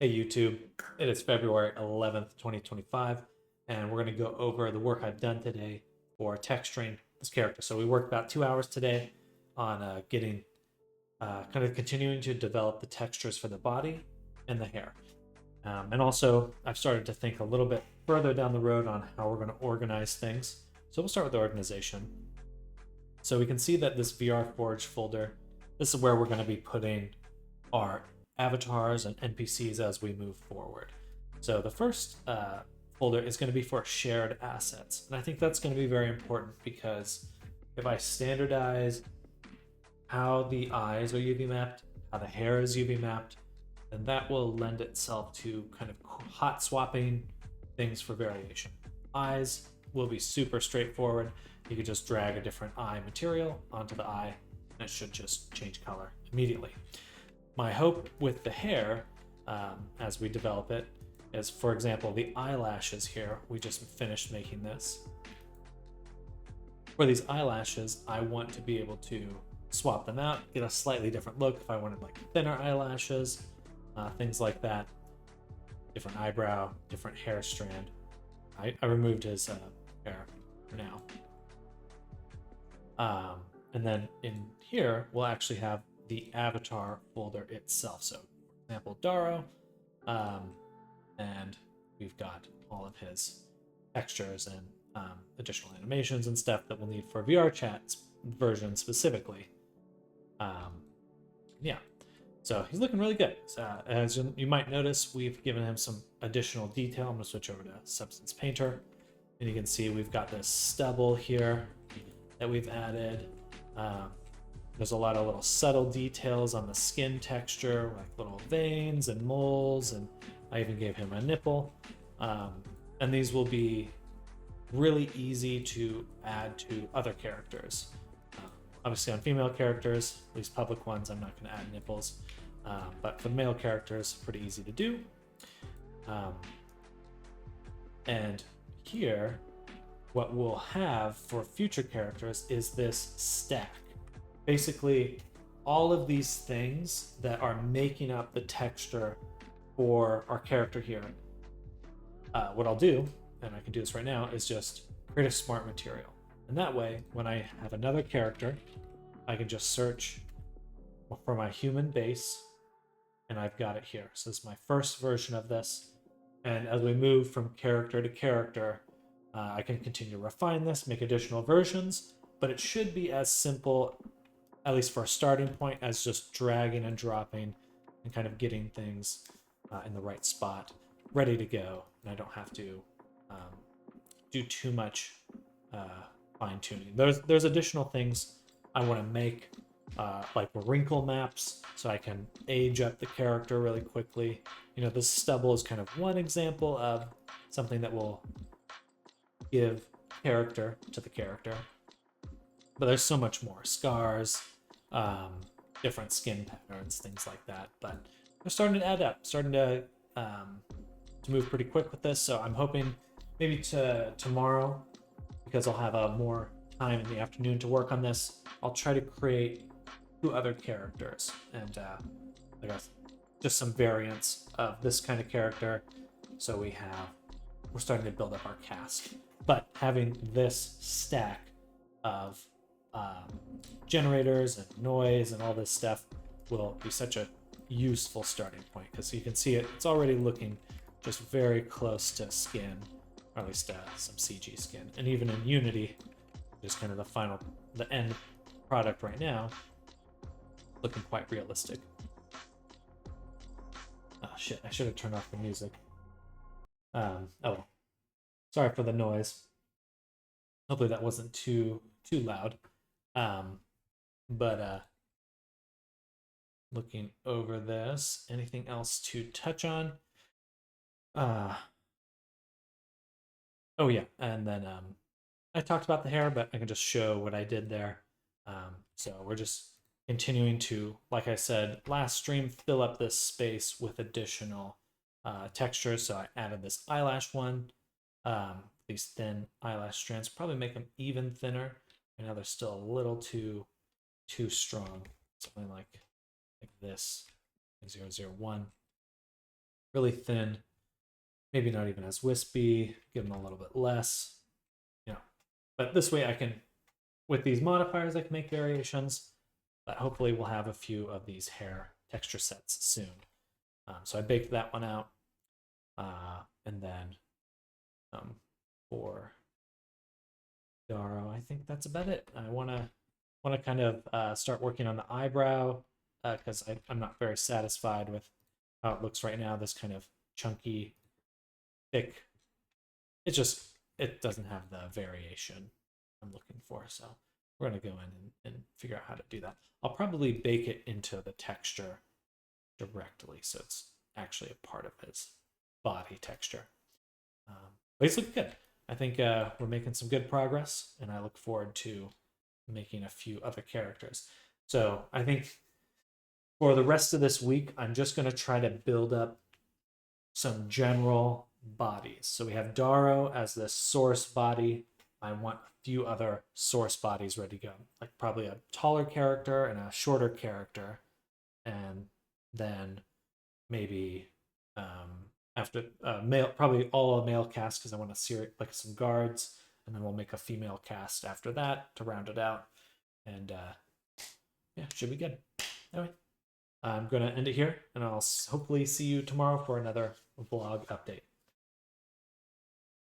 Hey YouTube, it is February 11th, 2025, and we're going to go over the work I've done today for texturing this character. So we worked about 2 hours today on kind of continuing to develop the textures for the body and the hair. And also, I've started to think a little bit further down the road on how we're going to organize things. So we'll start with the organization. So we can see that this VR Forge folder, this is where we're going to be putting our avatars and NPCs as we move forward. So the first folder is going to be for shared assets. And I think that's going to be very important because if I standardize how the eyes are UV mapped, how the hair is UV mapped, then that will lend itself to kind of hot swapping things for variation. Eyes will be super straightforward. You could just drag a different eye material onto the eye and it should just change color immediately. My hope with the hair, as we develop it, is, for example, the eyelashes here. We just finished making this. For these eyelashes, I want to be able to swap them out, get a slightly different look if I wanted like thinner eyelashes, things like that. Different eyebrow, different hair strand. I removed his hair for now. And then in here, we'll actually have the avatar folder itself. So, for example, Daro, and we've got all of his textures and additional animations and stuff that we'll need for VRChat version specifically. Yeah, so he's looking really good. As you might notice, we've given him some additional detail. I'm going to switch over to Substance Painter, and you can see we've got this stubble here that we've added. There's a lot of little subtle details on the skin texture, like little veins and moles, and I even gave him a nipple. And these will be really easy to add to other characters. Obviously on female characters, at least public ones, I'm not going to add nipples. But for male characters, pretty easy to do. And here, what we'll have for future characters is this stack. Basically, all of these things that are making up the texture for our character here. What I'll do, and I can do this right now, is just create a smart material. And that way, when I have another character, I can just search for my human base, and I've got it here. So this is my first version of this. And as we move from character to character, I can continue to refine this, make additional versions, but it should be as simple, at least for a starting point, as just dragging and dropping and kind of getting things in the right spot, ready to go. And I don't have to do too much fine tuning. There's additional things I want to make, like wrinkle maps, so I can age up the character really quickly. You know, this stubble is kind of one example of something that will give character to the character. But there's so much more. Scars, different skin patterns, things like that. But we're starting to add up, starting to move pretty quick with this. So I'm hoping maybe tomorrow, because I'll have more time in the afternoon to work on this, I'll try to create 2 other characters and I guess just some variants of this kind of character. So we're starting to build up our cast. But having this stack of generators and noise and all this stuff will be such a useful starting point, because you can see it's already looking just very close to skin, or at least some CG skin. And even in Unity, just kind of the end product right now, looking quite realistic. Oh shit, I should have turned off the music. Oh, sorry for the noise. Hopefully that wasn't too loud. But looking over this, anything else to touch on? Oh yeah, and then I talked about the hair, but I can just show what I did there. So we're just continuing to, like I said last stream, fill up this space with additional textures. So I added this eyelash one. These thin eyelash strands, probably make them even thinner. I know they're still a little too strong. Something like this, 001. really thin, maybe not even as wispy, give them a little bit less, you know. But this way I can, with these modifiers, I can make variations, but hopefully we'll have a few of these hair texture sets soon. So I baked that one out. And then for Darrow, I think that's about it. I want to kind of start working on the eyebrow because I'm not very satisfied with how it looks right now. This kind of chunky, thick. It doesn't have the variation I'm looking for. So we're going to go in and figure out how to do that. I'll probably bake it into the texture directly, so it's actually a part of his body texture. But he's looking good. I think we're making some good progress, and I look forward to making a few other characters. So I think for the rest of this week, I'm just going to try to build up some general bodies. So we have Darrow as the source body. I want a few other source bodies ready to go, like probably a taller character and a shorter character, and then maybe after male, probably all a male cast because I want to see like some guards, and then we'll make a female cast after that to round it out, and yeah, should be good. Anyway, I'm gonna end it here, and I'll hopefully see you tomorrow for another vlog update.